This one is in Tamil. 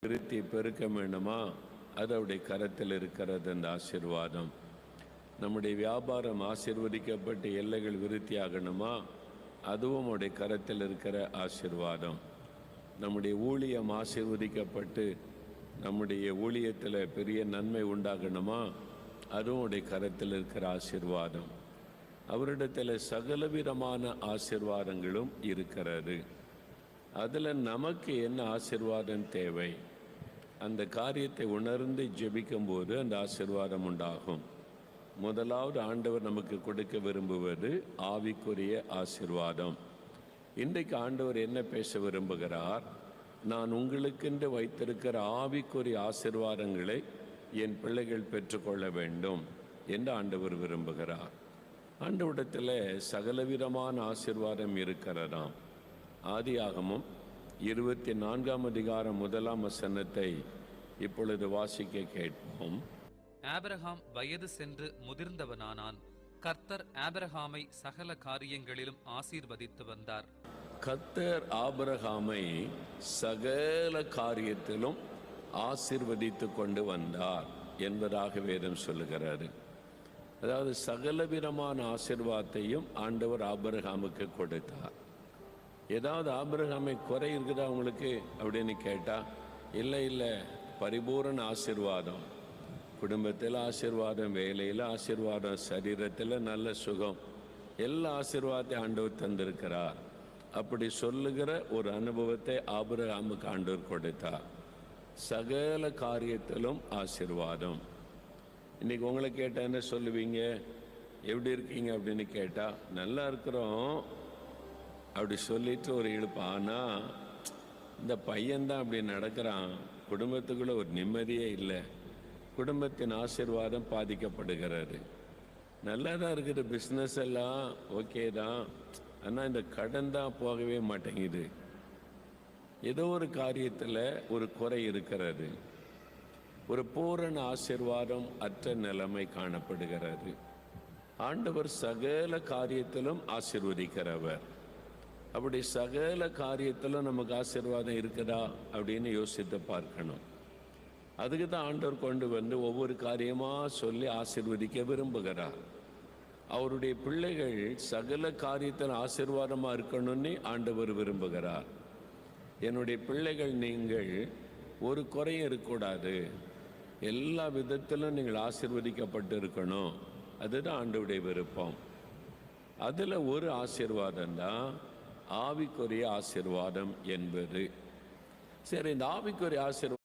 விருத்தி பெருக்க வேண்டுமா? அது அவருடைய கரத்தில் இருக்கிறது. அந்த ஆசீர்வாதம் நம்முடைய வியாபாரம் ஆசீர்வதிக்கப்பட்டு எல்லைகள் விருத்தி ஆகணுமா? அதுவும் அவருடைய கரத்தில் இருக்கிற ஆசீர்வாதம். நம்முடைய ஊழியம் ஆசீர்வதிக்கப்பட்டு நம்முடைய ஊழியத்தில் பெரிய நன்மை உண்டாகணுமா? அதுவும் அவருடைய கரத்தில் இருக்கிற ஆசீர்வாதம். அவரிடத்தில் சகலவிதமான ஆசீர்வாதங்களும் இருக்கிறது. அதில் நமக்கு என்ன ஆசீர்வாதம் தேவை? அந்த காரியத்தை உணர்ந்து ஜெபிக்கும்போது அந்த ஆசீர்வாதம் உண்டாகும். முதலாவது ஆண்டவர் நமக்கு கொடுக்க விரும்புவது ஆவிக்குரிய ஆசீர்வாதம். இன்றைக்கு ஆண்டவர் என்ன பேச விரும்புகிறார்? நான் உங்களுக்கென்று வைத்திருக்கிற ஆவிக்குரிய ஆசீர்வாதங்களை என் பிள்ளைகள் பெற்றுக்கொள்ள வேண்டும் என்று ஆண்டவர் விரும்புகிறார். ஆண்டவரிடத்தில் சகலவிதமான ஆசீர்வாதம் இருக்கிறதாம். ஆதியாகமம் 24ஆம் அதிகாரம் 1ஆம் வசனத்தை இப்பொழுது வாசிக்க கேட்போம். ஆபிரகாம் வயது சென்று முதிர்ந்தவனானான். கர்த்தர் ஆபிரகாமை சகல காரியங்களிலும் ஆசீர்வதித்து வந்தார். கர்த்தர் ஆபிரகாமை சகல காரியத்திலும் ஆசீர்வதித்து கொண்டு வந்தார் என்பதாக வேதம் சொல்லுகிறாரு. அதாவது சகலவிதமான ஆசீர்வாதத்தையும் ஆண்டவர் ஆபிரகாமுக்கு கொடுத்தார். ஏதாவது ஆபிரகாமை குறை இருக்குதா உங்களுக்கு அப்படின்னு கேட்டால் இல்லை, பரிபூரண ஆசீர்வாதம். குடும்பத்தில் ஆசீர்வாதம், வேலையில் ஆசீர்வாதம், சரீரத்தில் நல்ல சுகம், எல்லா ஆசீர்வாதத்தையும் ஆண்டவர் தந்திருக்கிறார். அப்படி சொல்லுகிற ஒரு அனுபவத்தை ஆபிரகாமுக்கு ஆண்டவர் கொடுத்தார். சகல காரியத்திலும் ஆசீர்வாதம். இன்றைக்கி உங்களை கேட்டால் என்ன சொல்லுவீங்க? எப்படி இருக்கீங்க அப்படின்னு கேட்டால் நல்லா இருக்கிறோம் அப்படி சொல்லிட்டு ஒரு இழுப்பு. ஆனால் இந்த பையன்தான் அப்படி நடக்கிறான், குடும்பத்துக்குள்ளே ஒரு நிம்மதியே இல்லை, குடும்பத்தின் ஆசீர்வாதம் பாதிக்கப்படுகிறது. நல்லா தான் இருக்குது, பிஸ்னஸ் எல்லாம் ஓகே தான், ஆனால் இந்த கடன் தான் போகவே மாட்டேங்குது. ஏதோ ஒரு காரியத்தில் ஒரு குறை இருக்கிறது. ஒரு பூரண ஆசீர்வாதம் அற்ற நிலைமை காணப்படுகிறது. ஆண்டவர் சகல காரியத்திலும் ஆசீர்வதிக்கிறவர். அப்படி சகல காரியத்திலும் நமக்கு ஆசீர்வாதம் இருக்குதா அப்படின்னு யோசித்து பார்க்கணும். அதுக்கு தான் ஆண்டவர் கொண்டு வந்து ஒவ்வொரு காரியமாக சொல்லி ஆசீர்வதிக்க விரும்புகிறார். அவருடைய பிள்ளைகள் சகல காரியத்தில் ஆசீர்வாதமாக இருக்கணும்னு ஆண்டவர் விரும்புகிறார். என்னுடைய பிள்ளைகள் நீங்கள் ஒரு குறையும் இருக்கக்கூடாது, எல்லா விதத்திலும் நீங்கள் ஆசீர்வதிக்கப்பட்டு இருக்கணும். அதுதான் ஆண்டவருடைய விருப்பம். அதில் ஒரு ஆசீர்வாதம் தான் ஆவிக்குரிய ஆசீர்வாதம் என்பது. சரி, இந்த ஆவிக்குரிய ஆசீர்வாதம்